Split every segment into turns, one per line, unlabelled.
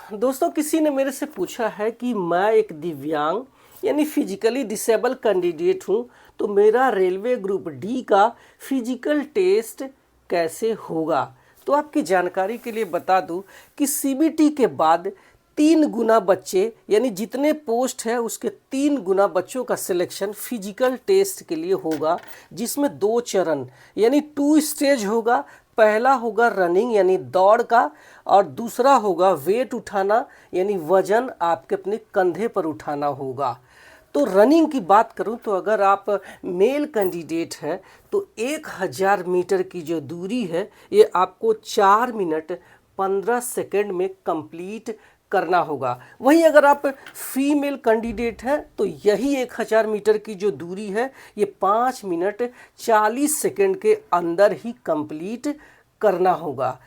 दोस्तों, किसी ने मेरे से पूछा है कि मैं एक दिव्यांग यानी फिजिकली डिसेबल कैंडिडेट हूँ, तो मेरा रेलवे ग्रुप डी का फिजिकल टेस्ट कैसे होगा। तो आपकी जानकारी के लिए बता दूं कि सीबीटी के बाद 3 गुना बच्चे यानी जितने पोस्ट है उसके 3 गुना बच्चों का सिलेक्शन फिजिकल टेस्ट के लिए होगा, जिसमें 2 चरण यानी 2 स्टेज होगा। पहला होगा रनिंग यानी दौड़ का, और दूसरा होगा वेट उठाना यानी वजन आपके अपने कंधे पर उठाना होगा। तो रनिंग की बात करूं तो अगर आप मेल कैंडिडेट हैं तो 1000 मीटर की जो दूरी है ये आपको 4 मिनट 15 सेकंड में कंप्लीट करना होगा। वहीं अगर आप फीमेल कैंडिडेट हैं तो यही 1000 मीटर की जो दूरी है ये 5 मिनट 40 सेकंड के अंदर ही कंप्लीट करना होगा।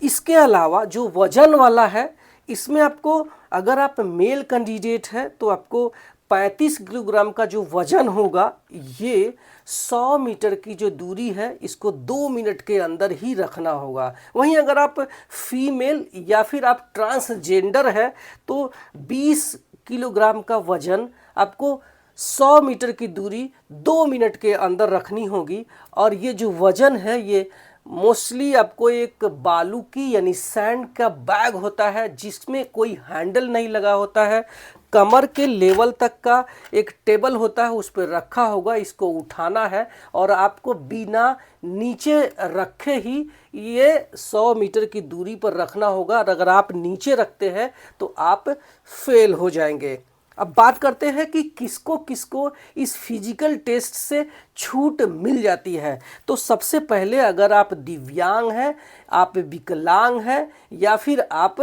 इसके अलावा जो वजन वाला है, इसमें आपको अगर आप मेल कैंडिडेट हैं तो आपको 35 किलोग्राम का जो वजन होगा, ये 100 मीटर की जो दूरी है इसको 2 मिनट के अंदर ही रखना होगा। वहीं अगर आप फीमेल या फिर आप ट्रांसजेंडर है तो 20 किलोग्राम का वजन आपको 100 मीटर की दूरी 2 मिनट के अंदर रखनी होगी। और ये जो वजन है ये मोस्टली आपको एक बालू की यानी सैंड का बैग होता है, जिसमें कोई हैंडल नहीं लगा होता है। कमर के लेवल तक का एक टेबल होता है, उस पर रखा होगा, इसको उठाना है और आपको बिना नीचे रखे ही ये 100 मीटर की दूरी पर रखना होगा। और अगर आप नीचे रखते हैं तो आप फेल हो जाएंगे। अब बात करते हैं कि किसको किसको इस फिजिकल टेस्ट से छूट मिल जाती है। तो सबसे पहले अगर आप दिव्यांग हैं, आप विकलांग हैं या फिर आप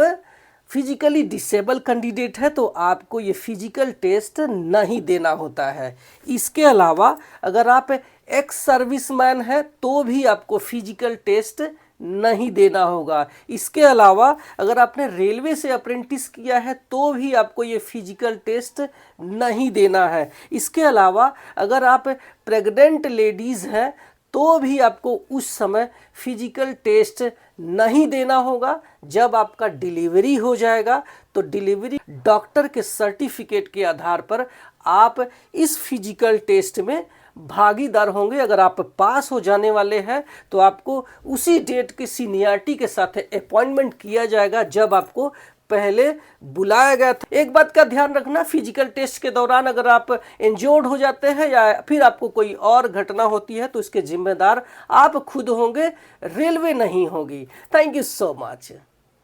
फिजिकली डिसेबल कैंडिडेट है तो आपको ये फिजिकल टेस्ट नहीं देना होता है। इसके अलावा अगर आप एक्स सर्विसमैन है तो भी आपको फिजिकल टेस्ट नहीं देना होगा। इसके अलावा अगर आपने रेलवे से अप्रेंटिस किया है तो भी आपको ये फिजिकल टेस्ट नहीं देना है। इसके अलावा अगर आप प्रेग्नेंट लेडीज़ हैं तो भी आपको उस समय फिजिकल टेस्ट नहीं देना होगा। जब आपका डिलीवरी हो जाएगा तो डिलीवरी डॉक्टर के सर्टिफिकेट के आधार पर आप इस फिजिकल टेस्ट में भागीदार होंगे। अगर आप पास हो जाने वाले हैं तो आपको उसी डेट की सीनियरिटी के साथ अपॉइंटमेंट किया जाएगा जब आपको पहले बुलाया गया था। एक बात का ध्यान रखना, फिजिकल टेस्ट के दौरान अगर आप इंजर्ड हो जाते हैं या फिर आपको कोई और घटना होती है तो इसके जिम्मेदार आप खुद होंगे, रेलवे नहीं होगी। Thank you so much.